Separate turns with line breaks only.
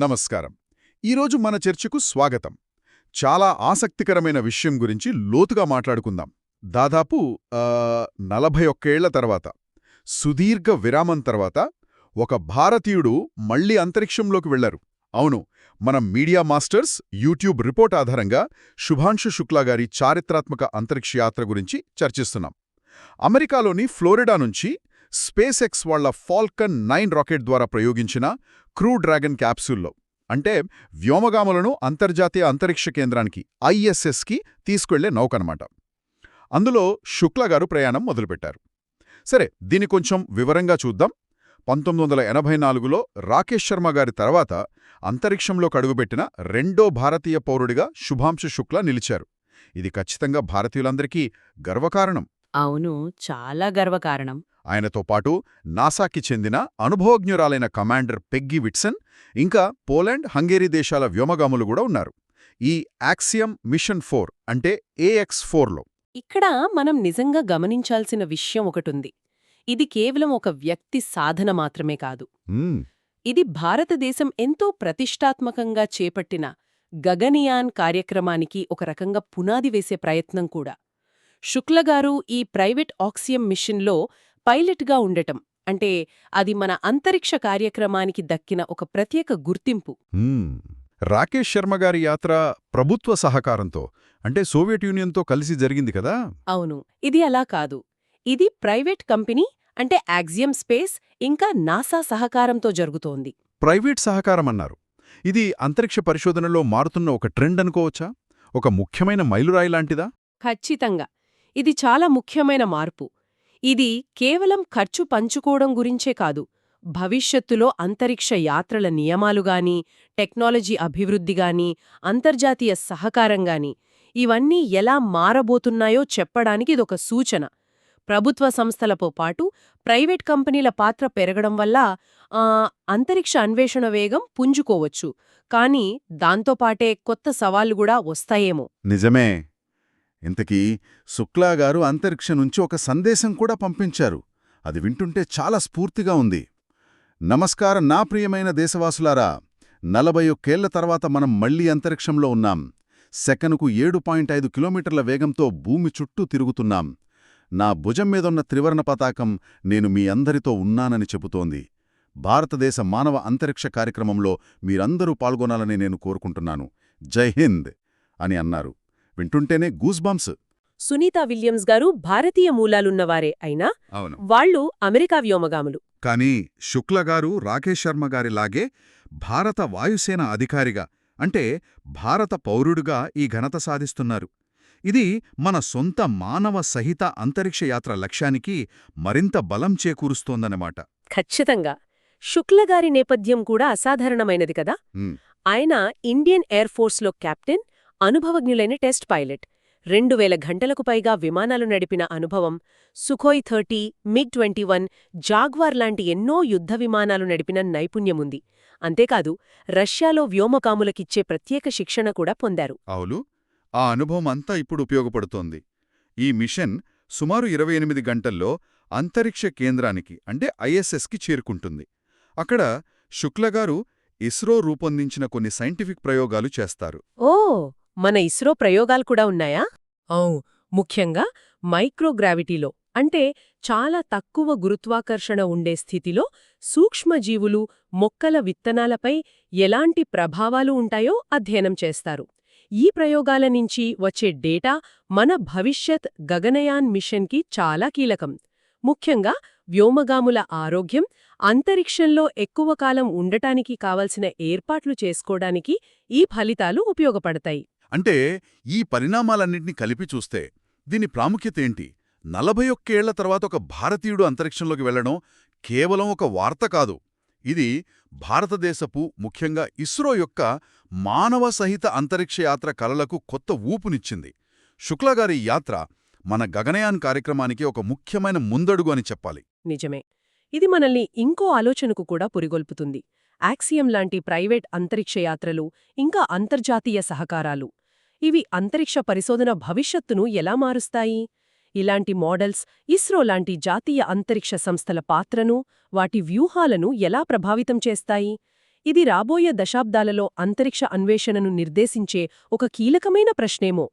నమస్కారం. ఈరోజు మన చర్చకు స్వాగతం. చాలా ఆసక్తికరమైన విషయం గురించి లోతుగా మాట్లాడుకుందాం. దాదాపు 41 ఏళ్ల తర్వాత, సుదీర్ఘ విరామం తర్వాత ఒక భారతీయుడు మళ్లీ అంతరిక్షంలోకి వెళ్లారు. అవును, మన మీడియా మాస్టర్స్ యూట్యూబ్ రిపోర్ట్ ఆధారంగా శుభాంశు శుక్లా గారి చారిత్రాత్మక అంతరిక్ష యాత్ర గురించి చర్చిస్తున్నాం. అమెరికాలోని ఫ్లోరిడా నుంచి స్పేస్ ఎక్స్ వాళ్ల ఫాల్కన్ 9 రాకెట్ ద్వారా ప్రయోగించిన క్రూ డ్రాగన్ క్యాప్సూల్లో, అంటే వ్యోమగాములను అంతర్జాతీయ అంతరిక్ష కేంద్రానికి ISSకి తీసుకెళ్లే నౌకనమాట. అందులో శుక్లా గారు ప్రయాణం మొదలుపెట్టారు. సరే, దీని కొంచెం వివరంగా చూద్దాం. 1984లో రాకేష్ శర్మ గారి తర్వాత అంతరిక్షంలోకి అడుగుపెట్టిన రెండో భారతీయ పౌరుడిగా శుభాంశు శుక్లా నిలిచారు. ఇది ఖచ్చితంగా భారతీయులందరికీ గర్వకారణం.
అవును, చాలా గర్వకారణం.
ఆయనతో పాటు నాసాకి చెందిన అనుభవజ్ఞురాలైన కమాండర్ పెగ్గీ విట్సన్, ఇంకా పోలాండ్, హంగేరీ దేశాల వ్యోమగాములు కూడా ఉన్నారు. ఈ యాక్సియం మిషన్ 4 అంటే AX4లో
ఇక్కడ మనం నిజంగా గమనించాల్సిన విషయం ఒకటుంది. ఇది కేవలం ఒక వ్యక్తి సాధన మాత్రమే కాదు. ఇది భారతదేశం ఎంతో ప్రతిష్టాత్మకంగా చేపట్టిన గగనయాన్ కార్యక్రమానికి ఒక రకంగా పునాది వేసే ప్రయత్నం కూడా. శుక్లగారు ఈ ప్రైవేట్ ఆక్సియం మిషన్లో పైలట్గా ఉండటం అంటే అది మన అంతరిక్ష కార్యక్రమానికి దక్కిన ఒక ప్రత్యేక గుర్తింపు.
రాకేష్ శర్మ గారి యాత్ర ప్రభుత్వ సహకారంతో, అంటే సోవియట్ యూనియన్తో కలిసి జరిగింది కదా?
అవును, ఇది అలా కాదు. ఇది ప్రైవేట్ కంపెనీ అంటే యాక్సియం స్పేస్ ఇంకా నాసా సహకారంతో జరుగుతోంది.
ప్రైవేట్ సహకారం అన్నారు. ఇది అంతరిక్ష పరిశోధనలో మారుతున్న ఒక ట్రెండ్ అనుకోవచ్చా? ఒక ముఖ్యమైన మైలురాయి లాంటిదా?
ఖచ్చితంగా. ఇది చాలా ముఖ్యమైన మార్పు. ఇది కేవలం ఖర్చు పంచుకోవడం గురించే కాదు, భవిష్యత్తులో అంతరిక్ష యాత్రల నియమాలుగానీ, టెక్నాలజీ అభివృద్ధిగానీ, అంతర్జాతీయ సహకారంగానీ ఇవన్నీ ఎలా మారబోతున్నాయో చెప్పడానికి ఇదొక సూచన. ప్రభుత్వ సంస్థలతో పాటు ప్రైవేట్ కంపెనీల పాత్ర పెరగడం వల్ల అంతరిక్ష అన్వేషణ వేగం పుంజుకోవచ్చు, కానీ దాంతోపాటే కొత్త సవాళ్లు కూడా వస్తాయేమో.
నిజమే. ఇంతకీ శుక్లా గారు అంతరిక్షం నుంచి ఒక సందేశం కూడా పంపించారు. అది వింటుంటే చాలా స్ఫూర్తిగా ఉంది. నమస్కారం నా ప్రియమైన దేశవాసులారా, 41 ఏళ్ల తర్వాత మనం మళ్లీ అంతరిక్షంలో ఉన్నాం. సెకనుకు 7.5 కిలోమీటర్ల వేగంతో భూమి చుట్టూ తిరుగుతున్నాం. నా భుజం మీదున్న త్రివర్ణ పతాకం నేను మీ అందరితో ఉన్నానని చెబుతోంది. భారతదేశ మానవ అంతరిక్ష కార్యక్రమంలో మీరందరూ పాల్గొనాలని నేను కోరుకుంటున్నాను. జై హింద్ అని అన్నారు. వింటుంటేనే గూస్బంప్స్.
సునీతా విలియమ్స్ గారు భారతీయ మూలాలున్నవారే అయినా వాళ్లు అమెరికా వ్యోమగాములు.
కానీ శుక్లగారు రాకేష్ శర్మ గారిలాగే భారత వాయుసేన అధికారిగా, అంటే భారత పౌరుడుగా ఈ ఘనత సాధిస్తున్నారు. ఇది మన సొంత మానవ సహిత అంతరిక్ష యాత్ర లక్ష్యానికి మరింత బలం చేకూరుస్తోందన్నమాట.
ఖచ్చితంగా. శుక్లగారి నేపథ్యం కూడా అసాధారణమైనది కదా. ఆయన ఇండియన్ ఎయిర్ ఫోర్స్లో కెప్టెన్, అనుభవజ్ఞులైన టెస్ట్ పైలట్. 2000 గంటలకు పైగా విమానాలు నడిపిన అనుభవం, సుఖోయ్ 30, MiG-21, జాగ్వార్ లాంటి ఎన్నో యుద్ధ విమానాలు నడిపిన నైపుణ్యముంది. అంతేకాదు, రష్యాలో వ్యోమగాములకిచ్చే ప్రత్యేక శిక్షణ కూడా పొందారు.
అవును, ఆ అనుభవం అంతా ఇప్పుడు ఉపయోగపడుతోంది. ఈ మిషన్ సుమారు 28 గంటల్లో అంతరిక్ష కేంద్రానికి అంటే ISSకి చేరుకుంటుంది. అక్కడ శుక్లగారు ఇస్రో రూపొందించిన కొన్ని సైంటిఫిక్ ప్రయోగాలు చేస్తారు.
ఓ, మన ఇస్రో ప్రయోగాలు కూడా ఉన్నాయా? ముఖ్యంగా మైక్రోగ్రావిటీలో, అంటే చాలా తక్కువ గురుత్వాకర్షణ ఉండే స్థితిలో సూక్ష్మజీవులు, మొక్కల విత్తనాలపై ఎలాంటి ప్రభావాలు ఉంటాయో అధ్యయనం చేస్తారు. ఈ ప్రయోగాల నుంచి వచ్చే డేటా మన భవిష్యత్ గగనయాన్ మిషన్కి చాలా కీలకం. ముఖ్యంగా వ్యోమగాముల ఆరోగ్యం, అంతరిక్షంలో ఎక్కువ కాలం ఉండటానికి కావలసిన ఏర్పాట్లు చేసుకోవడానికి ఈ ఫలితాలు ఉపయోగపడతాయి.
అంటే ఈ పరిణామాలన్నింటినీ కలిపి చూస్తే దీని ప్రాముఖ్యత ఏంటి? 41 ఏళ్ల తర్వాత ఒక భారతీయుడు అంతరిక్షంలోకి వెళ్లడం కేవలం ఒక వార్త కాదు. ఇది భారతదేశపు, ముఖ్యంగా ఇస్రో యొక్క మానవ సహిత అంతరిక్ష యాత్ర కలలకు కొత్త ఊపునిచ్చింది. శుక్లాగారి యాత్ర మన గగనయాన్ కార్యక్రమానికి ఒక ముఖ్యమైన ముందడుగు అని చెప్పాలి.
నిజమే. ఇది మనల్ని ఇంకో ఆలోచనకు కూడా పురిగొల్పుతుంది. యాక్సియం లాంటి ప్రైవేట్ అంతరిక్ష యాత్రలు, ఇంకా అంతర్జాతీయ సహకారాలు, ఇవి అంతరిక్ష పరిశోధన భవిష్యత్తును ఎలా మారుస్తాయి? ఇలాంటి మోడల్స్ ఇస్రో లాంటి జాతీయ అంతరిక్ష సంస్థల పాత్రను, వాటి వ్యూహాలను ఎలా ప్రభావితం చేస్తాయి? ఇది రాబోయే దశాబ్దాలలో అంతరిక్ష అన్వేషణను నిర్దేశించే ఒక కీలకమైన ప్రశ్నేమో.